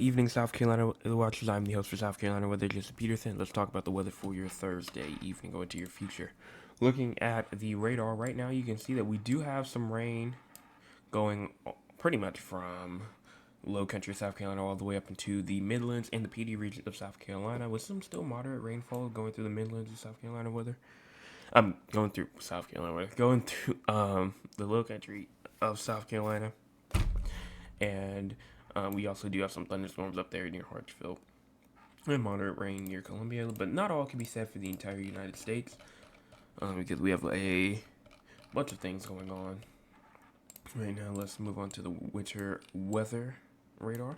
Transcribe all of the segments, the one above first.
Evening, South Carolina watchers. I'm the host for South Carolina Weather, Jason Peterson. Let's talk about the weather for your Thursday evening, going to your future. Looking at the radar right now, you can see that we do have some rain going pretty much from low country South Carolina all the way up into the Midlands and the PD region of South Carolina, with some still moderate rainfall going through the Midlands of South Carolina weather. I'm going through South Carolina weather, going through the low country of South Carolina, and we also do have some thunderstorms up there near Hartsville and moderate rain near Columbia, but not all can be said for the entire United States because we have a bunch of things going on. Right now, let's move on to the winter weather radar.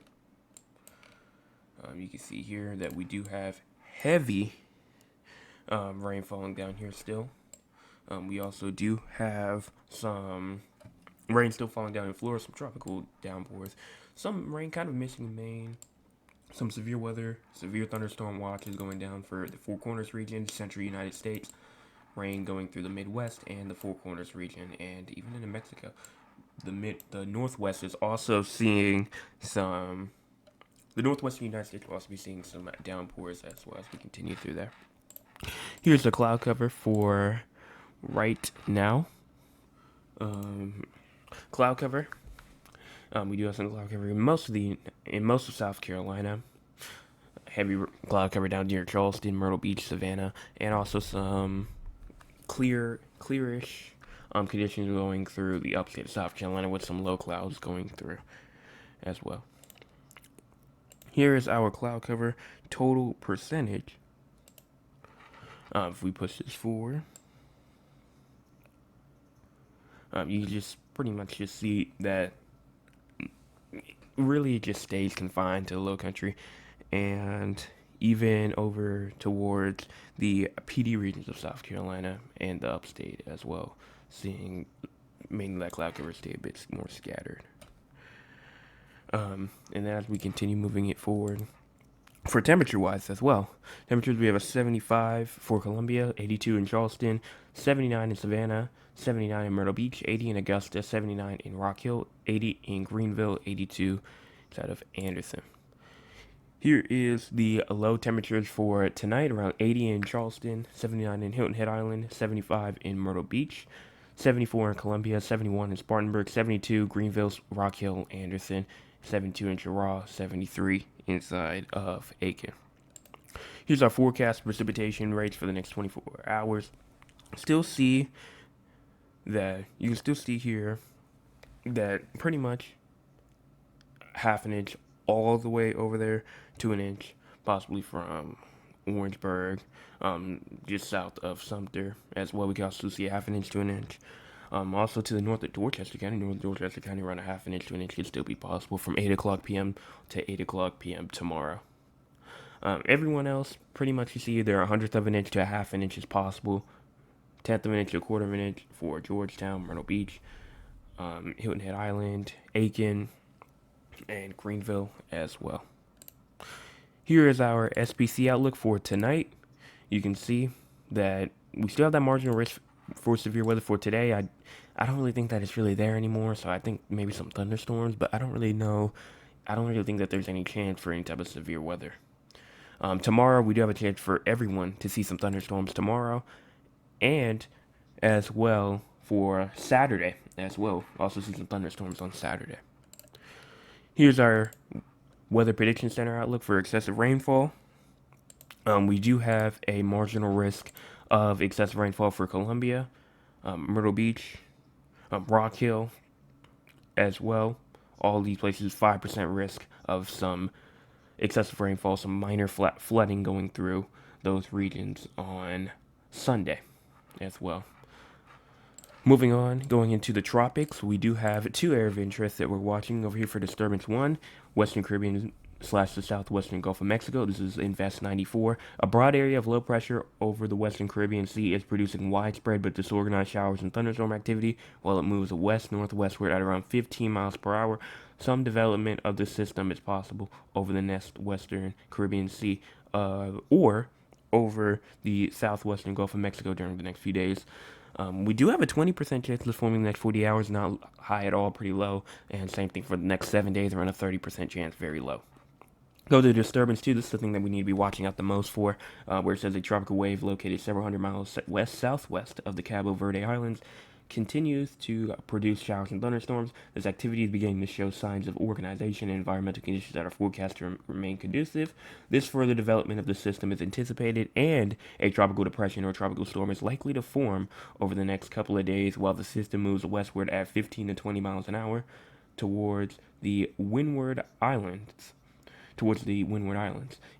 You can see here that we do have heavy rain falling down here still. We also do have some rain still falling down in Florida, some tropical downpours, some rain kind of missing in Maine, some severe weather, severe thunderstorm watches going down for the Four Corners region, central United States, rain going through the Midwest and the Four Corners region, and even in New Mexico. The Northwest is also seeing some. The Northwestern United States will also be seeing some downpours as well as we continue through there. Here's the cloud cover for right now. Cloud cover. We do have some cloud cover in most of South Carolina. Heavy cloud cover down near Charleston, Myrtle Beach, Savannah, and also some clearish conditions going through the upstate of South Carolina with some low clouds going through as well. Here is our cloud cover total percentage. If we push this forward, you just pretty much just see that really it just stays confined to the low country and even over towards the PD regions of South Carolina and the upstate as well, seeing mainly that cloud cover stay a bit more scattered. And as we continue moving it forward, for temperature-wise as well, temperatures we have a 75 for Columbia, 82 in Charleston, 79 in Savannah, 79 in Myrtle Beach, 80 in Augusta, 79 in Rock Hill, 80 in Greenville, 82 outside of Anderson. Here is the low temperatures for tonight, around 80 in Charleston, 79 in Hilton Head Island, 75 in Myrtle Beach, 74 in Columbia, 71 in Spartanburg, 72 Greenville, Rock Hill, Anderson, 72 in Cheraw, 73 inside of Aiken. Here's our forecast precipitation rates for the next 24 hours. Still see that you can still see here that pretty much half an inch all the way over there to an inch, possibly from Orangeburg, just south of Sumter as well. We can also see a half an inch to an inch. Also to the north of Dorchester County, around a half an inch to an inch could still be possible from 8 o'clock p.m. to 8 o'clock p.m. tomorrow. Everyone else, pretty much you see either a hundredth of an inch to a half an inch is possible, tenth of an inch to a quarter of an inch for Georgetown, Myrtle Beach, Hilton Head Island, Aiken, and Greenville as well. Here is our SPC outlook for tonight. You can see that we still have that marginal risk for severe weather for today. I don't really think that it's really there anymore, so I think maybe some thunderstorms, but I don't really know. I don't really think that there's any chance for any type of severe weather. Tomorrow, we do have a chance for everyone to see some thunderstorms tomorrow, and as well for Saturday as well. Also see some thunderstorms on Saturday. Here's our Weather Prediction Center outlook for excessive rainfall. We do have a marginal risk of excessive rainfall for Columbia, Myrtle Beach, Rock Hill as well. All these places, 5% risk of some excessive rainfall, some minor flooding going through those regions on Sunday as well. Moving on, going into the tropics, we do have two areas of interest that we're watching over here for disturbance 1, Western Caribbean / the southwestern Gulf of Mexico. This is Invest 94. A broad area of low pressure over the Western Caribbean Sea is producing widespread but disorganized showers and thunderstorm activity while it moves west-northwestward at around 15 miles per hour. Some development of the system is possible over the next Western Caribbean Sea or over the southwestern Gulf of Mexico during the next few days. We do have a 20% chance of this forming in the next 40 hours, not high at all, pretty low. And same thing for the next 7 days, around a 30% chance, very low. Go to disturbance 2. This is the thing that we need to be watching out the most for, where it says a tropical wave located several hundred miles west-southwest of the Cabo Verde Islands continues to produce showers and thunderstorms. This activity is beginning to show signs of organization and environmental conditions that are forecast to remain conducive. This further development of the system is anticipated, and a tropical depression or tropical storm is likely to form over the next couple of days while the system moves westward at 15 to 20 miles an hour towards the Windward Islands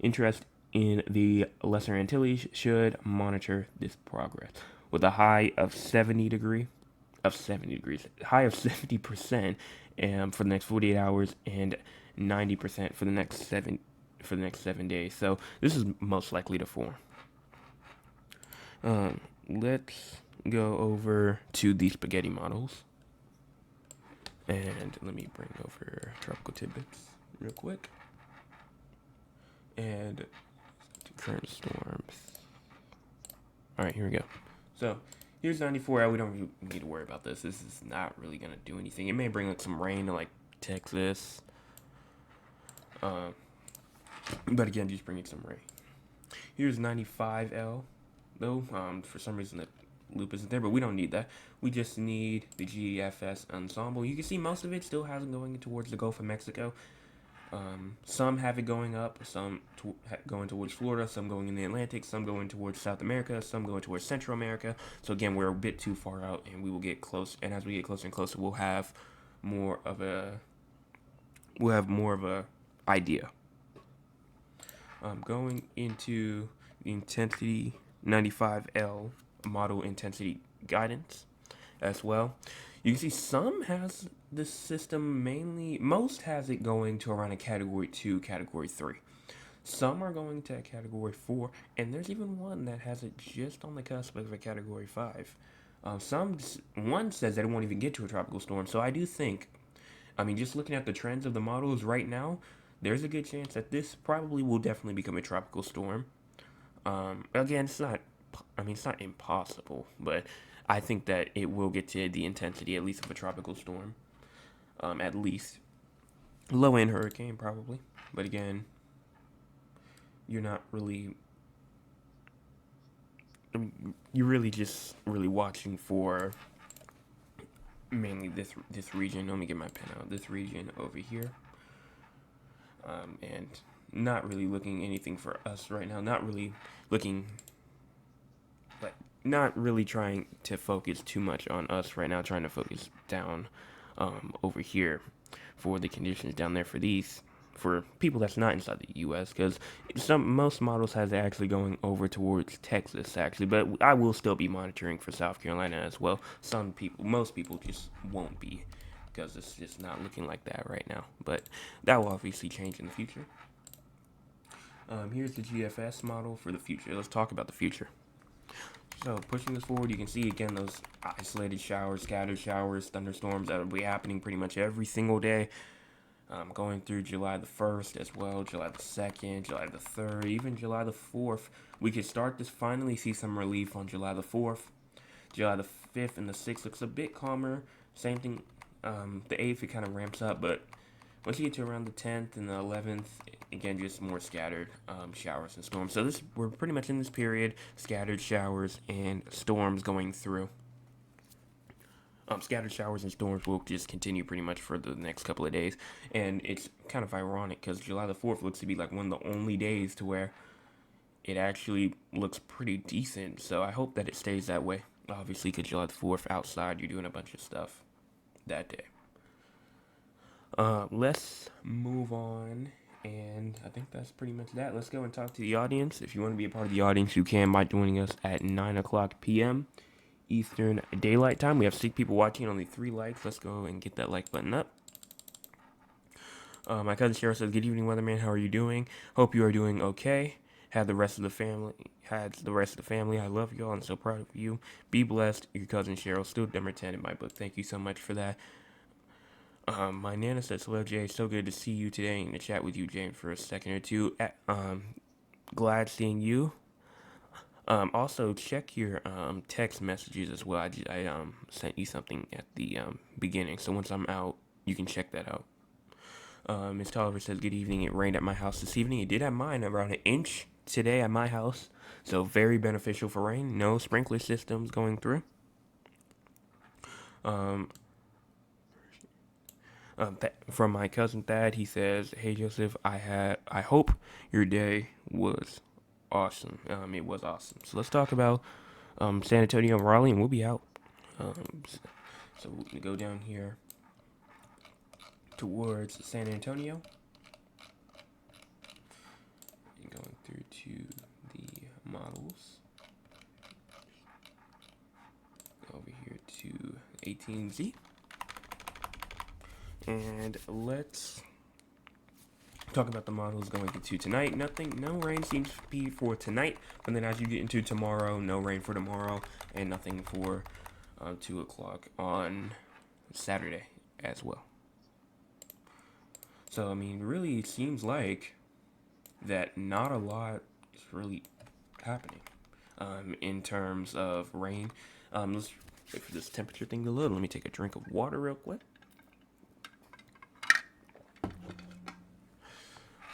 Interest in the Lesser Antilles should monitor this progress. With a high of 70%, for the next 48 hours and 90% for the next 7 days. So this is most likely to form. Let's go over to the spaghetti models, and let me bring over tropical tidbits real quick. And current storms. All right, here we go. So here's 94L. We don't really need to worry about this. This is not really gonna do anything. It may bring like some rain to like Texas, but again, just bringing some rain. Here's 95L, though. For some reason the loop isn't there, but we don't need that. We just need the GFS ensemble. You can see most of it still has it going towards the Gulf of Mexico. Some have it going up, some going towards Florida, some going in the Atlantic, some going towards South America, some going towards Central America. So again, we're a bit too far out, and we will get close. And as we get closer and closer, we'll have more of a idea. Going into the intensity 95L model intensity guidance as well. You can see some has this system most has it going to around a category 2, category 3. Some are going to a category 4, and there's even one that has it just on the cusp of a category 5. One says that it won't even get to a tropical storm, so I do think, just looking at the trends of the models right now, there's a good chance that this probably will definitely become a tropical storm. Again, it's not impossible, but I think that it will get to the intensity, at least of a tropical storm. At least. Low-end hurricane, probably. But again, you're not really... You're really just watching for mainly this region. Let me get my pen out. This region over here. And not really looking anything for us right now. Not really trying to focus too much on us right now. Trying to focus down over here for the conditions down there for people that's not inside the U.S. because most models has it actually going over towards Texas actually, but I will still be monitoring for South Carolina as well. Most people just won't be because it's just not looking like that right now, but that will obviously change in the future. Here's the GFS model for the future. Let's talk about the future. So pushing this forward, you can see again those isolated showers, scattered showers, thunderstorms that will be happening pretty much every single day. Going through July the 1st as well, July the 2nd, July the 3rd, even July the 4th. We could start to finally see some relief on July the 4th. July the 5th and the 6th looks a bit calmer. Same thing, the 8th, it kind of ramps up, but once you get to around the 10th and the 11th, again, just more scattered showers and storms. So we're pretty much in this period, scattered showers and storms going through. Scattered showers and storms will just continue pretty much for the next couple of days. And it's kind of ironic because July the 4th looks to be like one of the only days to where it actually looks pretty decent. So I hope that it stays that way. Obviously, because July the 4th, outside, you're doing a bunch of stuff that day. Let's move on, and I think that's pretty much that. Let's go and talk to the audience. If you want to be a part of the audience, you can by joining us at 9 o'clock p.m. Eastern Daylight Time. We have 6 people watching, only 3 likes. Let's go and get that like button up. My cousin Cheryl says, "Good evening, weatherman. How are you doing? Hope you are doing okay. Had the rest of the family. I love y'all. I'm so proud of you. Be blessed. Your cousin Cheryl, still number 10 in my book. Thank you so much for that." My Nana says, "Hello, Jay. So good to see you today and to chat with you, James, for a second or two. Glad seeing you. Also, check your text messages as well. I sent you something at the beginning, so once I'm out, you can check that out. Miss Tolliver says, good evening. It rained at my house this evening. It did at mine, around an inch today at my house. So very beneficial for rain. No sprinkler systems going through. From my cousin Thad, he says, "Hey Joseph, I hope your day was awesome. It was awesome. So let's talk about San Antonio and Raleigh, and we'll be out. So we'll go down here towards San Antonio, and going through to the models. Over here to 18Z. And let's talk about the models going into tonight. No rain seems to be for tonight. But then as you get into tomorrow, no rain for tomorrow. And nothing for 2 o'clock on Saturday as well. So, I mean, really it seems like that not a lot is really happening in terms of rain. Let's wait for this temperature thing to load. Let me take a drink of water real quick.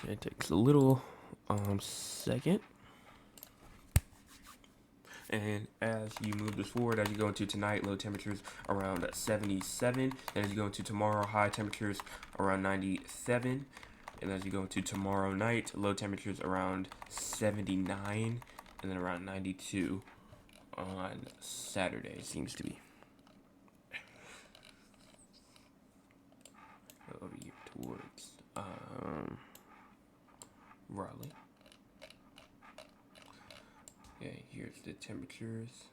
It takes a little second. And as you move this forward, as you go into tonight, low temperatures around 77. And as you go into tomorrow, high temperatures around 97. And as you go into tomorrow night, low temperatures around 79. And then around 92 on Saturday, seems to be. Over here towards Raleigh. Okay, here's the temperatures.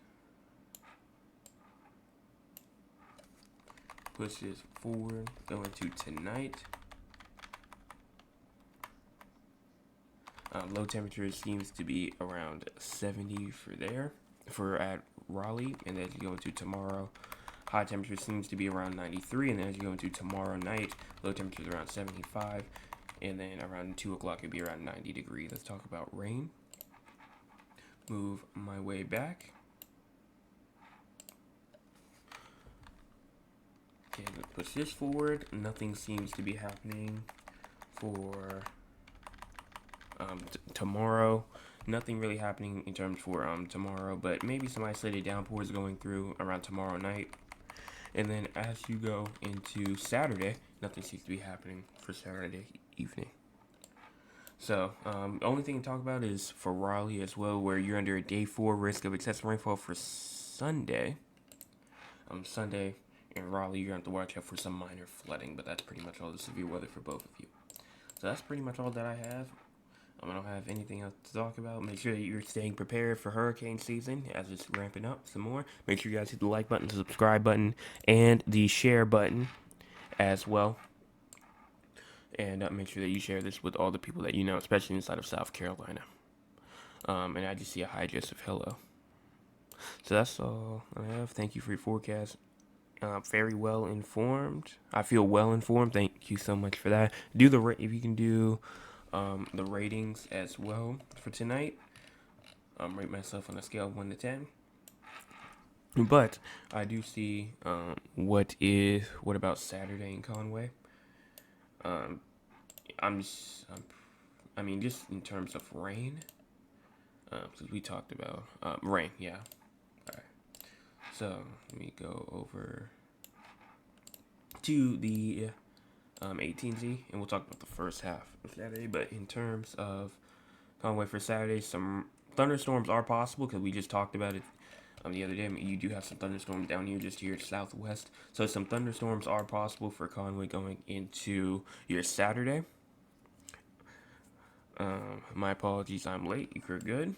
Push this forward, going to tonight. Low temperature seems to be around 70 for at Raleigh, and as you go into tomorrow, high temperature seems to be around 93, and then as you go into tomorrow night, low temperatures around 75, and then around 2 o'clock it'll be around 90 degrees. Let's talk about rain. Move my way back. Okay, let's push this forward. Nothing seems to be happening for tomorrow. Nothing really happening in terms for tomorrow, but maybe some isolated downpours going through around tomorrow night. And then as you go into Saturday, nothing seems to be happening for Saturday evening. So, the only thing to talk about is for Raleigh as well, where you're under a day 4 risk of excessive rainfall for Sunday. Sunday in Raleigh, you're going to have to watch out for some minor flooding, but that's pretty much all the severe weather for both of you. So that's pretty much all that I have. I don't have anything else to talk about. Make sure that you're staying prepared for hurricane season as it's ramping up some more. Make sure you guys hit the like button, the subscribe button, and the share button as well. And make sure that you share this with all the people that you know, especially inside of South Carolina. And I just see a hi, Joseph. Hello. So that's all I have. Thank you for your forecast. Very well informed. I feel well informed. Thank you so much for that. If you can do the ratings as well for tonight. Rate myself on a scale of 1 to 10. But I do see what about Saturday in Conway? Just in terms of rain, because we talked about rain, yeah. All right. So let me go over to the 18Z, and we'll talk about the first half of Saturday. But in terms of Conway for Saturday, some thunderstorms are possible because we just talked about it the other day. You do have some thunderstorms down here, just here southwest. So some thunderstorms are possible for Conway going into your Saturday. My apologies, I'm late. You're good.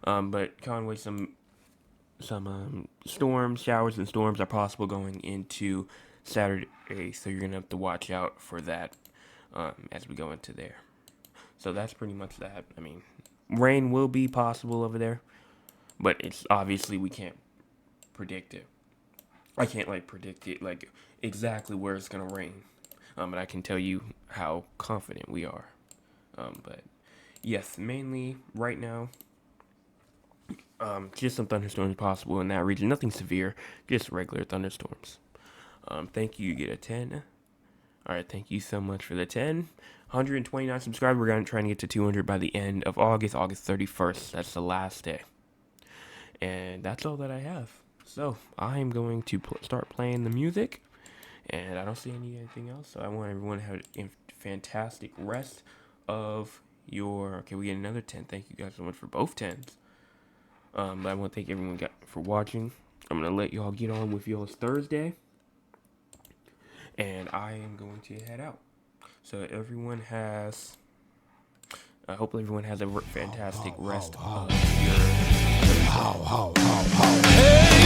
But Conway, some storms, showers, and storms are possible going into Saturday, so you're gonna have to watch out for that as we go into there. So that's pretty much that. I mean, rain will be possible over there, but it's obviously we can't predict it. I can't predict it exactly where it's gonna rain, but I can tell you how confident we are. But yes, mainly right now, just some thunderstorms possible in that region. Nothing severe, just regular thunderstorms. Thank you. You get a 10. All right, thank you so much for the 10. 129 subscribers. We're going to try and get to 200 by the end of August, August 31st. That's the last day. And that's all that I have. So I am going to start playing the music. And I don't see anything else. So I want everyone to have a fantastic rest of your... Okay, we get another 10. Thank you guys so much for both 10s. But I want to thank everyone for watching. I'm going to let y'all get on with y'all's Thursday. And I am going to head out. So everyone has... I hope everyone has a fantastic rest of your... Hey!